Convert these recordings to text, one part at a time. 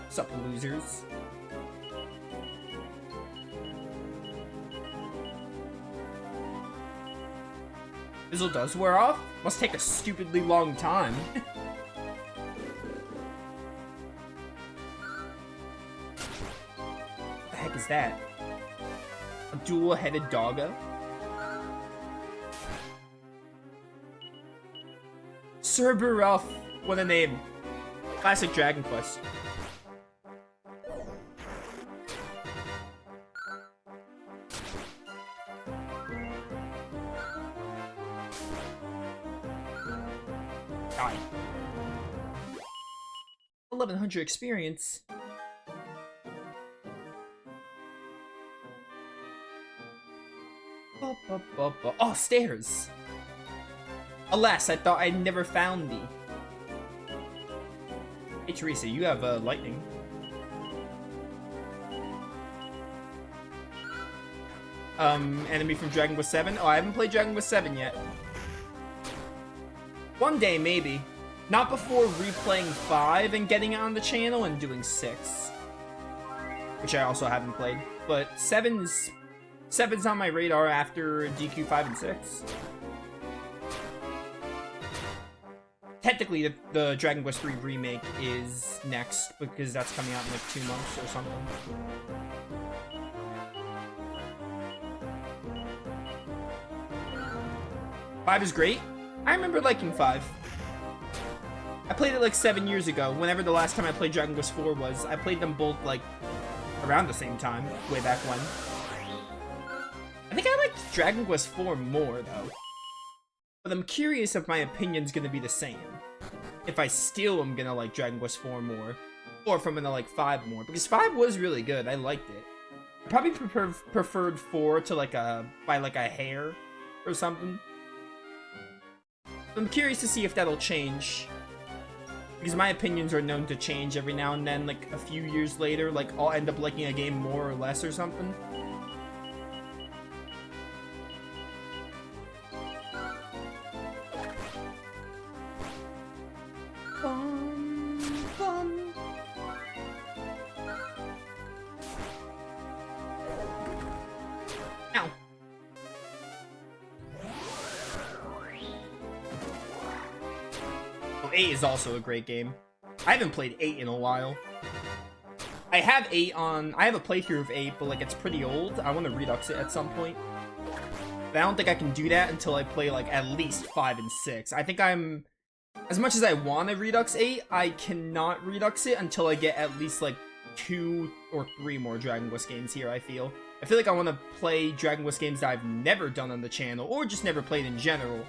Sup, losers? Fizzle does wear off? Must take a stupidly long time. What the heck is that? A dual-headed doggo? Cerberus! What a name. Classic Dragon Quest. Die. 1100 experience. Oh, stairs! Alas, I thought I'd never found thee. Hey, Teresa, you have lightning. Enemy from Dragon Quest 7? Oh, I haven't played Dragon Quest 7 yet. One day, maybe. Not before replaying 5 and getting it on the channel and doing 6. Which I also haven't played. But 7's on my radar after DQ5 and 6. Technically, the Dragon Quest 3 remake is next, because that's coming out in like 2 months or something. Five is great. I remember liking 5. I played it like 7 years ago, whenever the last time I played Dragon Quest 4 was. I played them both like around the same time, way back when. I think I liked Dragon Quest 4 more, though. But I'm curious if my opinion's gonna be the same. If I still am gonna like Dragon Quest 4 more. Or if I'm gonna like 5 more. Because 5 was really good, I liked it. I probably preferred 4 to like by like a hair or something. I'm curious to see if that'll change. Because my opinions are known to change every now and then, like a few years later, like I'll end up liking a game more or less or something. Ow. Oh, 8 is also a great game. I haven't played 8 in a while. I have a playthrough of 8, but like it's pretty old. I want to redux it at some point. But I don't think I can do that until I play like at least 5 and 6. I think I'm... As much as I want to redux 8, I cannot redux it until I get at least like 2 or 3 more Dragon Quest games here, I feel. I feel like I want to play Dragon Quest games that I've never done on the channel, or just never played in general,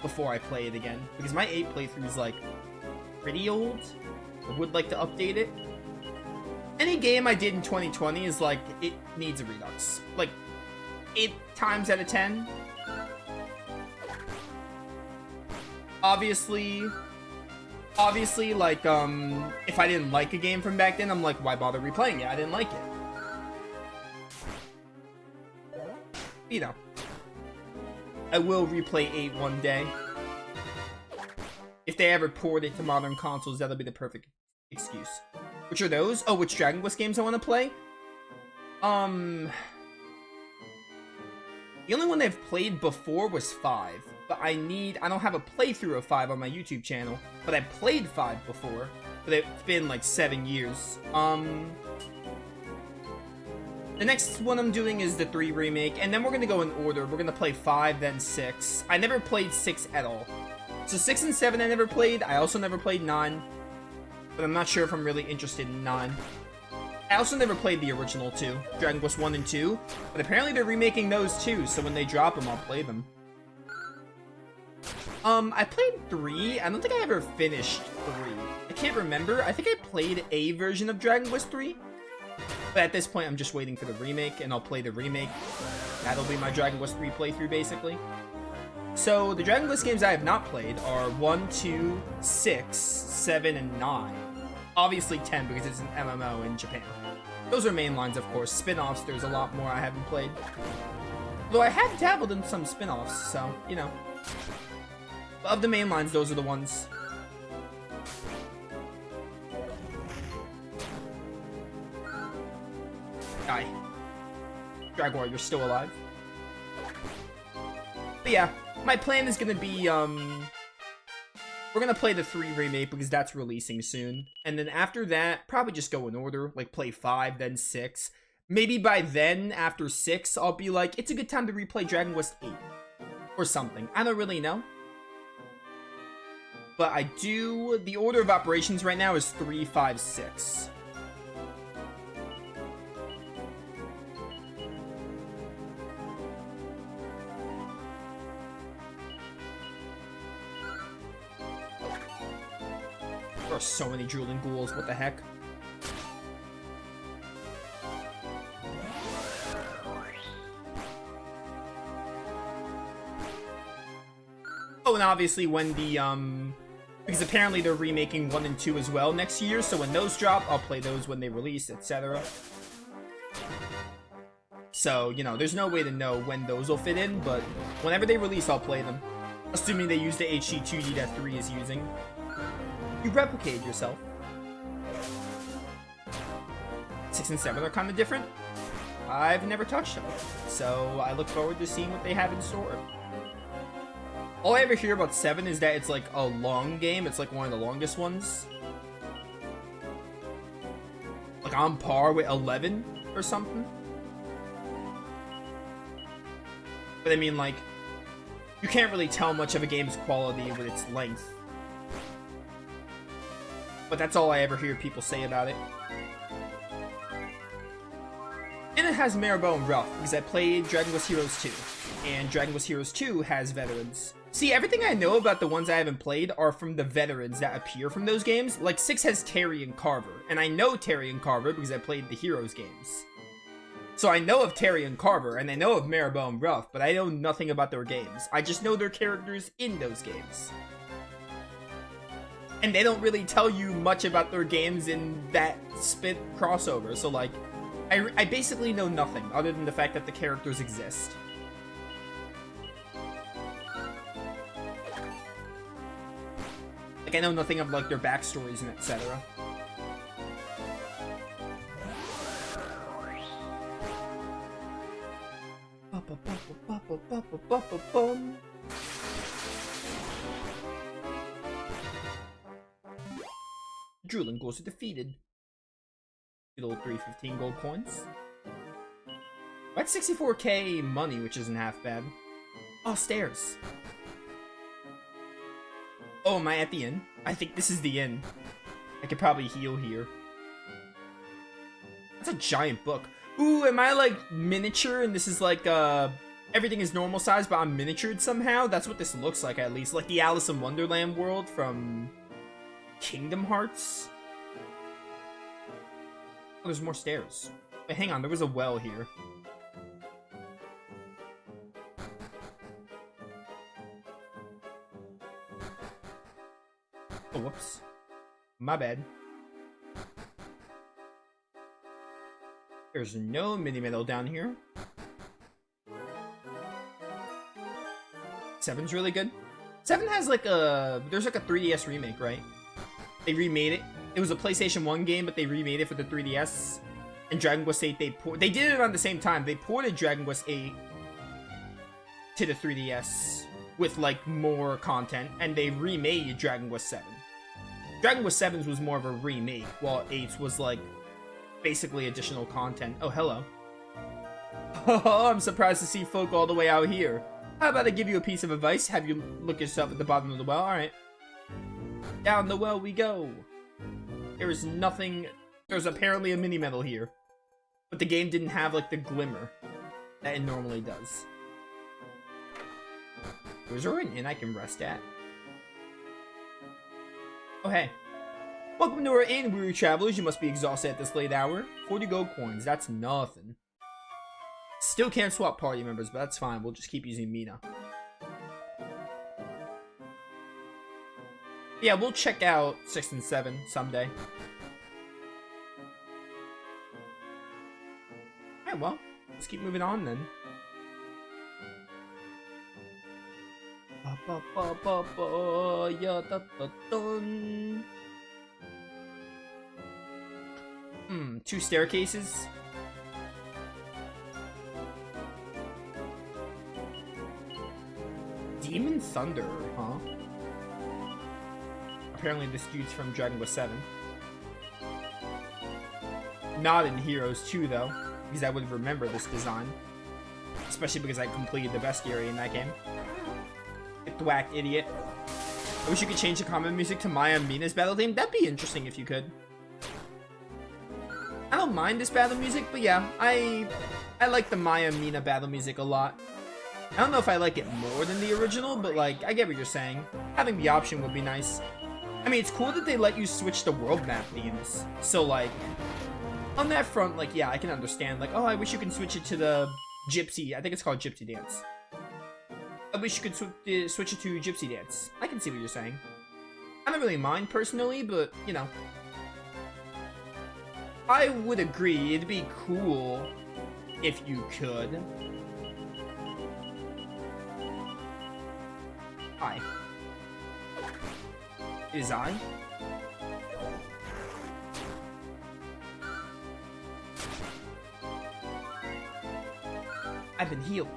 before I play it again. Because my 8 playthrough is like pretty old. I would like to update it. Any game I did in 2020 is like, it needs a redux. Like, 8 times out of 10. Obviously, like, if I didn't like a game from back then, I'm like, why bother replaying it? I didn't like it. You know. I will replay 8 one day. If they ever port it to modern consoles, that'll be the perfect excuse. Which are those? Oh, which Dragon Quest games I want to play? The only one I've played before was 5. But I don't have a playthrough of 5 on my YouTube channel. But I played 5 before. But it's been like 7 years. The next one I'm doing is the 3 remake, and then we're gonna go in order. We're gonna play 5, then 6. I never played 6 at all. So 6 and 7 I never played. I also never played 9. But I'm not sure if I'm really interested in 9. I also never played the original 2, Dragon Quest 1 and 2. But apparently they're remaking those too, so when they drop them, I'll play them. I played 3. I don't think I ever finished 3. I can't remember. I think I played a version of Dragon Quest 3. But at this point, I'm just waiting for the remake, and I'll play the remake. That'll be my Dragon Quest 3 playthrough, basically. So, the Dragon Quest games I have not played are 1, 2, 6, 7, and 9. Obviously 10, because it's an MMO in Japan. Those are main lines, of course. Spin-offs, there's a lot more I haven't played. Though I have dabbled in some spin-offs, so, you know. But of the main lines, those are the ones. Die. Jaguar, you're still alive. But yeah, my plan is gonna be, we're gonna play the 3 remake because that's releasing soon. And then after that, probably just go in order. Like, play 5, then 6. Maybe by then, after 6, I'll be like, it's a good time to replay Dragon Quest 8. Or something. I don't really know. But I do... The order of operations right now is 3, 5, 6. There are so many drooling ghouls, what the heck? Oh, and obviously when the, because apparently they're remaking 1 and 2 as well next year, so when those drop, I'll play those when they release, etc. So, you know, there's no way to know when those will fit in, but whenever they release, I'll play them. Assuming they use the HD2D that 3 is using. You replicated yourself. 6 and 7 are kind of different. I've never touched them, so I look forward to seeing what they have in store. All I ever hear about 7 is that it's like a long game. It's like one of the longest ones. Like on par with 11 or something. But I mean, like, you can't really tell much of a game's quality with its length. But that's all I ever hear people say about it. And it has Maribel and Ruff, because I played Dragon Quest Heroes 2. And Dragon Quest Heroes 2 has veterans. See, everything I know about the ones I haven't played are from the veterans that appear from those games. Like, 6 has Terry and Carver. And I know Terry and Carver because I played the Heroes games. So I know of Terry and Carver, and I know of Maribel and Ruff, but I know nothing about their games. I just know their characters in those games. And they don't really tell you much about their games in that spit crossover, so like, I basically know nothing other than the fact that the characters exist. Like, I know nothing of like their backstories and etc. Drooling Ghouls are defeated. Good old 315 gold coins. That's 64k money, which isn't half bad. Oh, stairs. Oh, am I at the inn? I think this is the inn. I could probably heal here. That's a giant book. Ooh, am I like miniature and this is like everything is normal size but I'm miniatured somehow? That's what this looks like, at least. Like the Alice in Wonderland world from Kingdom Hearts. Oh, there's more stairs. Wait, hang on, there was a well here. Oh, whoops. My bad. There's no mini-medal down here. 7's really good. 7 has like a... There's like a 3DS remake, right? They remade it. It was a PlayStation 1 game, but they remade it for the 3DS. And Dragon Quest 8, they did it around the same time. They ported Dragon Quest 8 to the 3DS with like more content, and they remade Dragon Quest 7. Dragon Quest 7's was more of a remake, while 8's was like basically additional content. Oh, hello. Oh, I'm surprised to see folk all the way out here. How about I give you a piece of advice? Have you look yourself at the bottom of the well? Alright. Down the well we go. There is nothing... There's apparently a mini-medal here. But the game didn't have, like, the glimmer that it normally does. Is there an inn I can rest at? Oh, hey. Welcome to our inn, weary travelers. You must be exhausted at this late hour. 40 gold coins. That's nothing. Still can't swap party members, but that's fine. We'll just keep using Mina. Yeah, we'll check out 6 and 7 someday. Alright, well, let's keep moving on then. Two staircases. Demon Thunder, huh? Apparently this dude's from Dragon Quest 7. Not in Heroes 2, though, because I would remember this design. Especially because I completed the best area in that game. Get thwacked, idiot. I wish you could change the combat music to Maya and Mina's battle theme. That'd be interesting if you could. I don't mind this battle music, but yeah, I like the Maya and Mina battle music a lot. I don't know if I like it more than the original, but like, I get what you're saying. Having the option would be nice. I mean, it's cool that they let you switch the world map themes. So like, on that front, like, yeah, I can understand. Like, oh, I wish you could switch it to the Gypsy. I think it's called Gypsy Dance. I wish you could switch it to Gypsy Dance. I can see what you're saying. I don't really mind personally, but, you know. I would agree, it'd be cool if you could. Hi. It is I. I've been healed.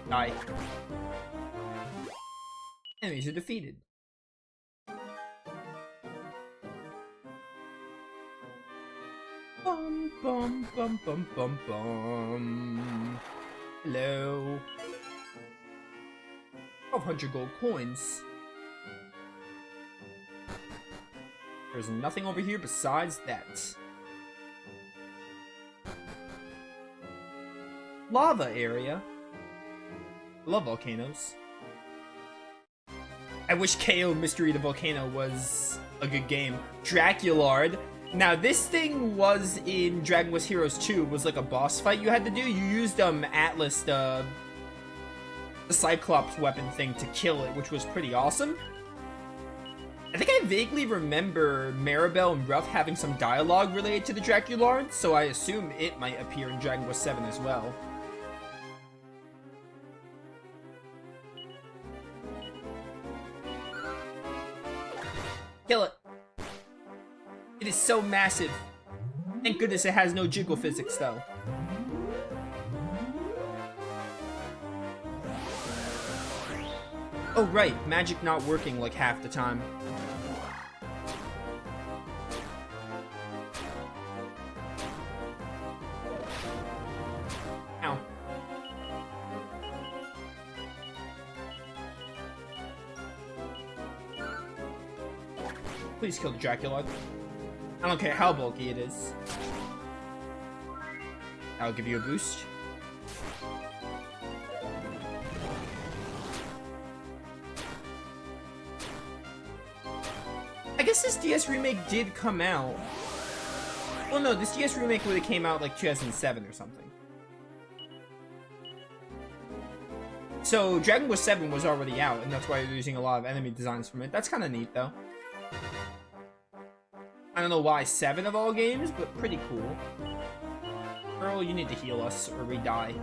Die. Enemies are defeated. Bum bum bum bum bum bum. Hello. 1,200 gold coins. There's nothing over here besides that. Lava area. I love volcanoes. I wish KO Mystery the Volcano was a good game. Draculard. Now, this thing was in Dragon Quest Heroes 2. It was like a boss fight you had to do. You used Atlas, the Cyclops weapon thing, to kill it, which was pretty awesome. I think I vaguely remember Maribel and Ruff having some dialogue related to the Draculard, so I assume it might appear in Dragon Quest 7 as well. Kill it. It is so massive. Thank goodness it has no jiggle physics, though. Oh, right. Magic not working like half the time. Ow. Please kill the Dracula. I don't care how bulky it is. I'll give you a boost. I guess this DS remake did come out. Well, no, this DS remake would have came out like 2007 or something. So Dragon Quest 7 was already out, and that's why you're using a lot of enemy designs from it. That's kind of neat, though. I don't know why 7 of all games, but pretty cool. Earl, you need to heal us, or we die.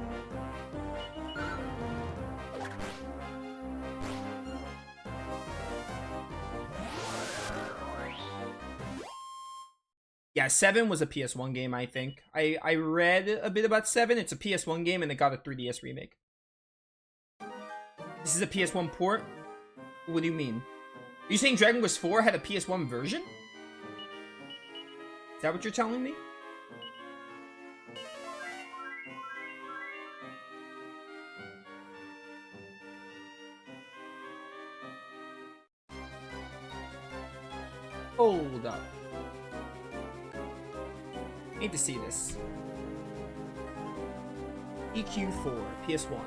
Yeah, 7 was a PS1 game, I think. I read a bit about 7. It's a PS1 game, and it got a 3DS remake. This is a PS1 port? What do you mean? Are you saying Dragon Quest 4 had a PS1 version? Is that what you're telling me? Hold up. Need to see this. DQ4, PS1.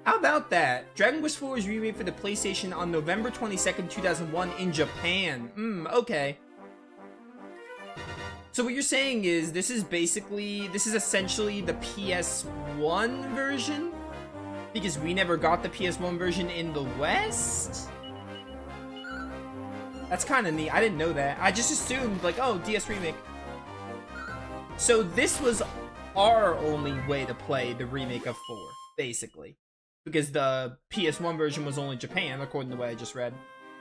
How about that? Dragon Quest 4 was remade for the PlayStation on November 22nd, 2001 in Japan. Okay. So what you're saying is this is essentially the PS1 version Because we never got the PS1 version in the West? That's kind of neat. I didn't know that. I just assumed, like, oh, DS Remake. So this was our only way to play the remake of 4, basically. Because the PS1 version was only Japan, according to what I just read.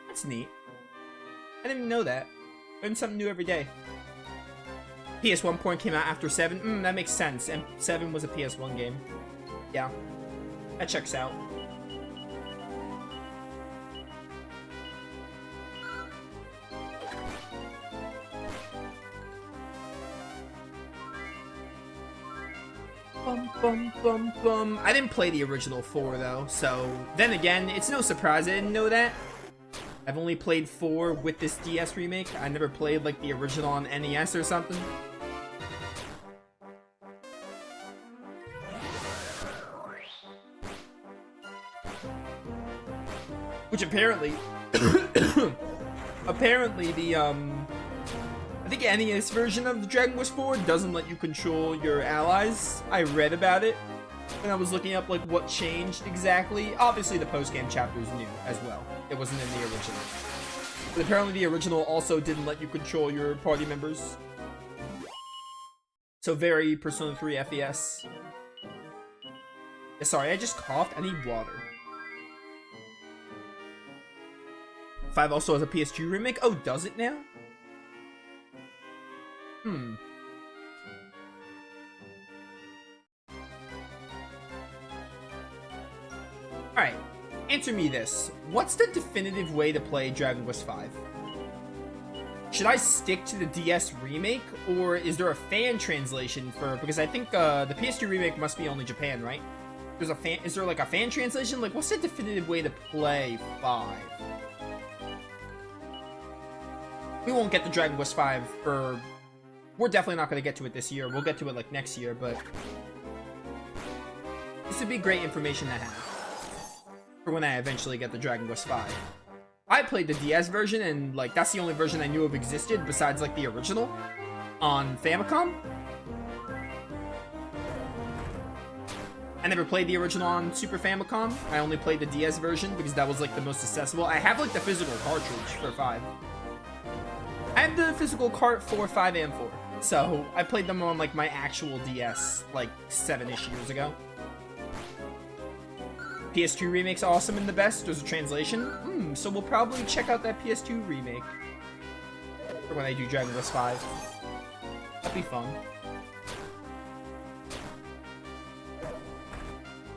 That's neat. I didn't even know that. Learn something new every day. PS1 porn came out after 7? That makes sense. And 7 was a PS1 game. Yeah. That checks out. Bum, bum, bum, bum. I didn't play the original 4, though, so... Then again, it's no surprise I didn't know that. I've only played 4 with this DS remake. I never played, like, the original on NES or something. Which apparently... apparently, the, I think NES version of the Dragon Quest IV doesn't let you control your allies. I read about it when I was looking up like what changed exactly. Obviously the post-game chapter is new as well. It wasn't in the original. But apparently the original also didn't let you control your party members. So very Persona 3 FES. Sorry, I just coughed. I need water. 5 also has a PS2 remake? Oh, does it now? Alright, answer me this. What's the definitive way to play Dragon Quest V? Should I stick to the DS remake, or is there a fan translation for... Because I think the PS2 remake must be only Japan, right? There's a fan... Is there like a fan translation? Like, what's the definitive way to play 5? We won't get the Dragon Quest V for... We're definitely not going to get to it this year. We'll get to it, like, next year, but... This would be great information to have. For when I eventually get the Dragon Quest V. I played the DS version, and, like, that's the only version I knew of existed, besides, like, the original. On Famicom. I never played the original on Super Famicom. I only played the DS version, because that was, like, the most accessible. I have, like, the physical cartridge for 5. I have the physical cart for 5 and 4. So, I played them on, like, my actual DS, like, 7-ish years ago. PS2 remake's awesome and the best. There's a translation. So we'll probably check out that PS2 remake. For when I do Dragon Quest V. That'd be fun.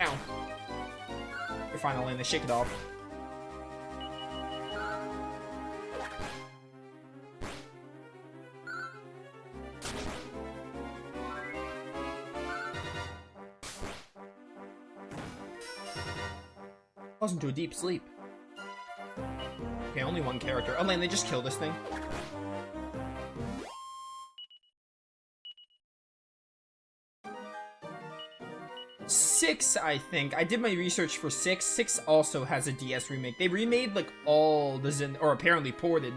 Ow. You're finally in the shake it off. Falls into a deep sleep. Okay, only one character. Oh man, they just killed this thing. Six, I think. I did my research for 6. 6 also has a DS remake. They remade like all the or apparently ported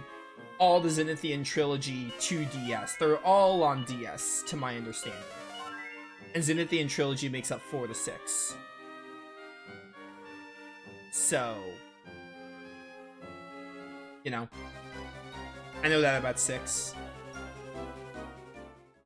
all the Zenithian trilogy to DS. They're all on DS, to my understanding. And Zenithian trilogy makes up 4 to 6. So, you know, I know that about 6.